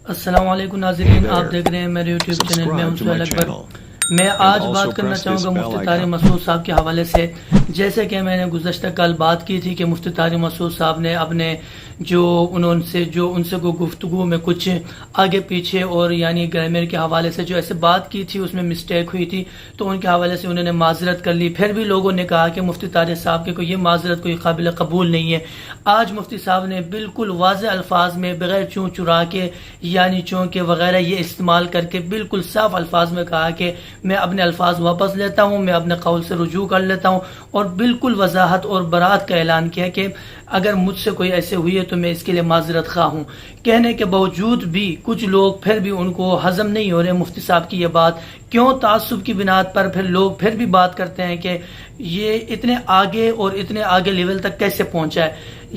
السلام علیکم ناظرین، آپ دیکھ رہے ہیں میرے یوٹیوب چینل میں ہوں سہیل اکبر۔ میں آج بات کرنا چاہوں گا مفتی طارق مسعود صاحب کے حوالے سے۔ جیسے کہ میں نے گزشتہ کل بات کی تھی کہ مفتی طارق مسعود صاحب نے اپنے ان سے کو گفتگو میں کچھ آگے پیچھے اور یعنی گرامر کے حوالے سے جو ایسے بات کی تھی اس میں مسٹیک ہوئی تھی، تو ان کے حوالے سے انہوں نے معذرت کر لی۔ پھر بھی لوگوں نے کہا کہ مفتی طارق صاحب کے یہ معذرت کوئی قابل قبول نہیں ہے۔ آج مفتی صاحب نے بالکل واضح الفاظ میں بغیر چون چرا کے یعنی چونکہ وغیرہ یہ استعمال کر کے بالکل صاف الفاظ میں کہا کہ میں اپنے الفاظ واپس لیتا ہوں، میں اپنے قول سے رجوع کر لیتا ہوں، اور بالکل وضاحت اور برات کا اعلان کیا کہ اگر مجھ سے کوئی ایسے ہوئی ہے تو میں اس کے لیے معذرت خواہ ہوں۔ کہنے کے باوجود بھی کچھ لوگ پھر بھی ان کو ہضم نہیں ہو رہے مفتی صاحب کی یہ بات، کیوں تعصب کی بنیاد پر پھر لوگ پھر بھی بات کرتے ہیں کہ یہ اتنے آگے لیول تک کیسے پہنچا ہے۔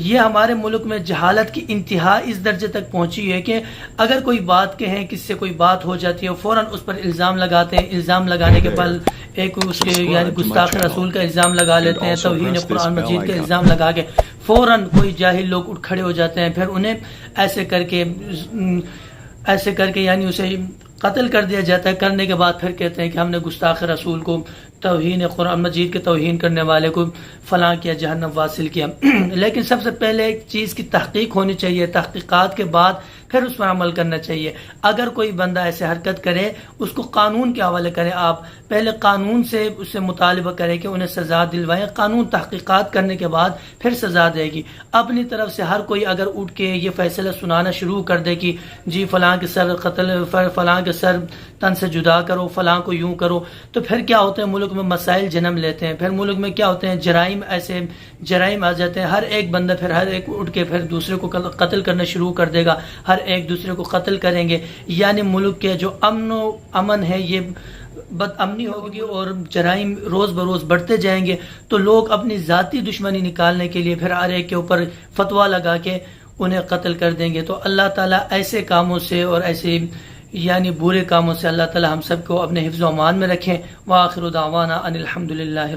یہ ہمارے ملک میں جہالت کی انتہا اس درجے تک پہنچی ہے کہ اگر کوئی بات کہیں، کس سے کوئی بات ہو جاتی ہے، فوراً اس پر الزام لگاتے ہیں، الزام لگانے کے بعد ایک اس کے یعنی گستاخ رسول کا الزام لگا لیتے ہیں، توہین قرآن مجید کا الزام لگا کے فوراً کوئی جاہل لوگ اٹھ کھڑے ہو جاتے ہیں، پھر انہیں ایسے کر کے یعنی اسے قتل کر دیا جاتا ہے۔ کرنے کے بعد پھر کہتے ہیں کہ ہم نے گستاخ رسول کو، توہین قرآن مجید کے توہین کرنے والے کو فلاں کیا، جہنم واصل کیا۔ لیکن سب سے پہلے ایک چیز کی تحقیق ہونی چاہیے، تحقیقات کے بعد پھر اس پر عمل کرنا چاہیے۔ اگر کوئی بندہ ایسے حرکت کرے اس کو قانون کے حوالے کریں، آپ پہلے قانون سے اس سے مطالبہ کریں کہ انہیں سزا دلوائیں، قانون تحقیقات کرنے کے بعد پھر سزا دے گی۔ اپنی طرف سے ہر کوئی اگر اٹھ کے یہ فیصلہ سنانا شروع کر دے کہ جی فلاں کے سر قتل، فلاں کے سر تن سے جدا کرو، فلاں کو یوں کرو، تو پھر کیا ہوتا ہے، ملک میں مسائل جنم لیتے ہیں، پھر ملک میں کیا ہوتے ہیں، جرائم آ جاتے ہیں۔ ہر ایک بندہ پھر ہر ایک اٹھ کے پھر دوسرے کو قتل کرنا شروع کر دے گا، ہر ایک دوسرے کو قتل کریں گے، یعنی ملک کے جو امن و امن ہے یہ بد امنی ہوگی اور جرائم روز بروز بڑھتے جائیں گے۔ تو لوگ اپنی ذاتی دشمنی نکالنے کے لیے پھر ہر ایک کے اوپر فتویٰ لگا کے انہیں قتل کر دیں گے۔ تو اللہ تعالیٰ ایسے کاموں سے اور ایسے یعنی برے کاموں سے اللہ تعالیٰ ہم سب کو اپنے حفظ و امان میں رکھیں۔ وآخر دعوانا ان الحمدللہ۔